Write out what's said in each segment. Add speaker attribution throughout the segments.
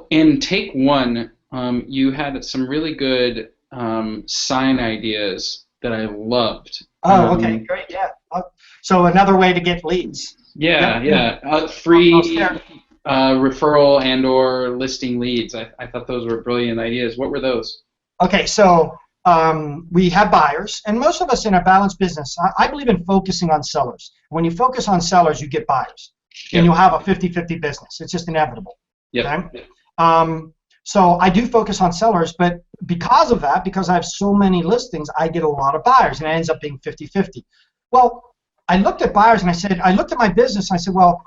Speaker 1: in take one, you had some really good sign ideas that I loved.
Speaker 2: Oh, okay, great, yeah. So another way to get leads.
Speaker 1: Yeah. Free referral and or listing leads. I thought those were brilliant ideas. What were those?
Speaker 2: Okay, so we have buyers, and most of us in a balanced business, I believe in focusing on sellers. When you focus on sellers, you get buyers, and you'll have a 50-50 business. It's just inevitable.
Speaker 1: Yep.
Speaker 2: Okay? So I do focus on sellers, but because of that, because I have so many listings, I get a lot of buyers, and it ends up being 50-50. Well, I looked at buyers, and I looked at my business, and I said, well,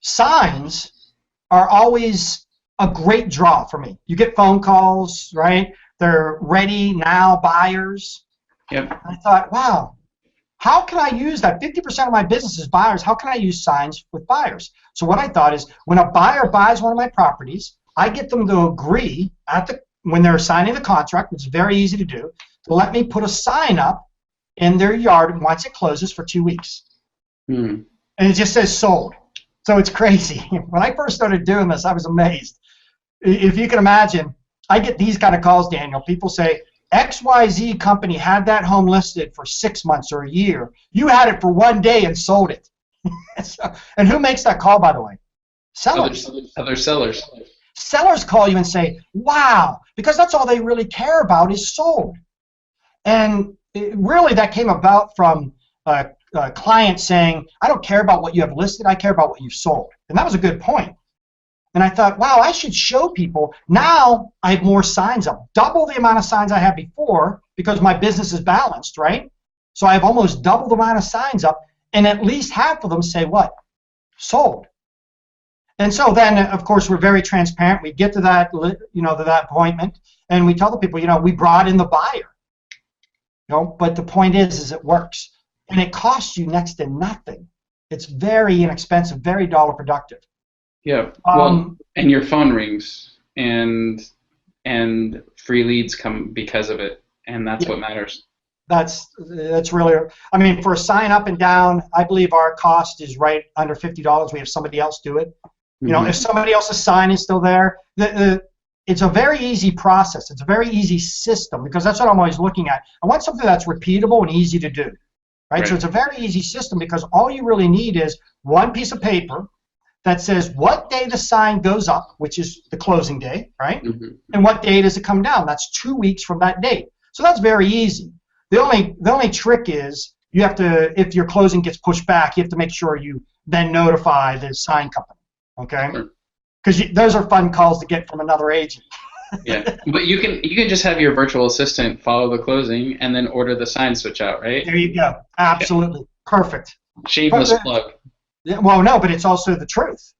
Speaker 2: signs are always a great draw for me. You get phone calls, right? They're ready now buyers.
Speaker 1: Yep.
Speaker 2: And I thought, wow, how can I use that? 50% of my business is buyers. How can I use signs with buyers? So what I thought is, when a buyer buys one of my properties, I get them to agree when they're signing the contract, which is very easy to do, to let me put a sign up in their yard once it closes for 2 weeks. And it just says sold. So it's crazy. When I first started doing this, I was amazed. If you can imagine, I get these kind of calls, Daniel. People say, XYZ company had that home listed for 6 months or a year. You had it for 1 day and sold it. And who makes that call, by the way? Sellers.
Speaker 1: Other sellers.
Speaker 2: Sellers call you and say, wow, because that's all they really care about is sold. And really that came about from a client saying, I don't care about what you have listed, I care about what you've sold. And that was a good point. And I thought, wow, I should show people. Now I have more signs up, double the amount of signs I had before because my business is balanced, right? So I have almost double the amount of signs up, and at least half of them say what? Sold. And so then, of course, we're very transparent. We get to that, to that appointment, and we tell the people, we brought in the buyer. But the point is it works, and it costs you next to nothing. It's very inexpensive, very dollar productive.
Speaker 1: Yeah. Well, and your phone rings, and free leads come because of it, and that's what matters.
Speaker 2: That's really, I mean, for a sign up and down, I believe our cost is right under $50. We have somebody else do it. If somebody else's sign is still there, it's a very easy process. It's a very easy system, because that's what I'm always looking at. I want something that's repeatable and easy to do, right? So it's a very easy system, because all you really need is one piece of paper that says what day the sign goes up, which is the closing day, right? And what day does it come down? That's 2 weeks from that date. So that's very easy. The only trick is you have to, if your closing gets pushed back, you have to make sure you then notify the sign company, okay? Because those are fun calls to get from another agent.
Speaker 1: Yeah, but you can just have your virtual assistant follow the closing and then order the sign switch out, right?
Speaker 2: There you go. Absolutely. Perfect.
Speaker 1: Shameless plug.
Speaker 2: Yeah, well, no, but it's also the truth.